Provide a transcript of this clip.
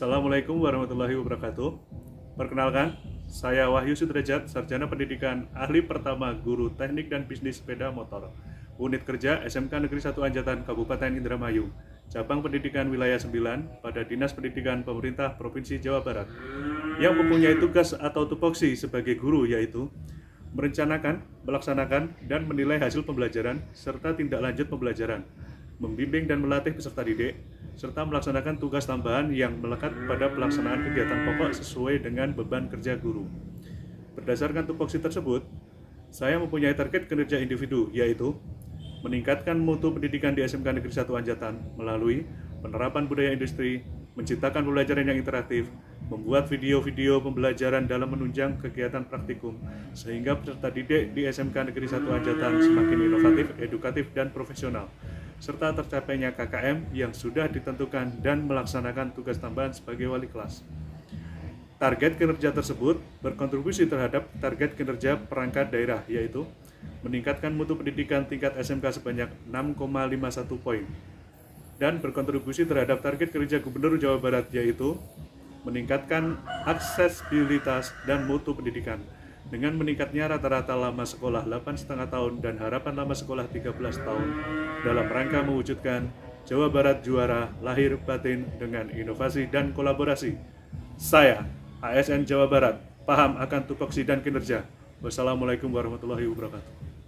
Assalamualaikum warahmatullahi wabarakatuh. Perkenalkan, saya Wahyu Sudrajat, Sarjana Pendidikan, Ahli Pertama Guru Teknik dan Bisnis Sepeda Motor, Unit Kerja SMK Negeri 1 Anjatan Kabupaten Indramayu, Cabang Pendidikan Wilayah 9 pada Dinas Pendidikan Pemerintah Provinsi Jawa Barat, yang mempunyai tugas atau tupoksi sebagai guru, yaitu merencanakan, melaksanakan, dan menilai hasil pembelajaran serta tindak lanjut pembelajaran, membimbing dan melatih peserta didik, serta melaksanakan tugas tambahan yang melekat pada pelaksanaan kegiatan pokok sesuai dengan beban kerja guru. Berdasarkan tupoksi tersebut, saya mempunyai target kinerja individu, yaitu meningkatkan mutu pendidikan di SMK Negeri 1 Anjatan melalui penerapan budaya industri, menciptakan pembelajaran yang interaktif, membuat video-video pembelajaran dalam menunjang kegiatan praktikum, sehingga peserta didik di SMK Negeri 1 Anjatan semakin inovatif, edukatif, dan profesional, serta tercapainya KKM yang sudah ditentukan dan melaksanakan tugas tambahan sebagai wali kelas. Target kinerja tersebut berkontribusi terhadap target kinerja perangkat daerah, yaitu meningkatkan mutu pendidikan tingkat SMK sebanyak 6,51 poin, dan berkontribusi terhadap target kinerja Gubernur Jawa Barat, yaitu meningkatkan aksesibilitas dan mutu pendidikan dengan meningkatnya rata-rata lama sekolah 8,5 tahun dan harapan lama sekolah 13 tahun dalam rangka mewujudkan Jawa Barat juara lahir batin dengan inovasi dan kolaborasi. Saya, ASN Jawa Barat, paham akan tupoksi dan kinerja. Wassalamualaikum warahmatullahi wabarakatuh.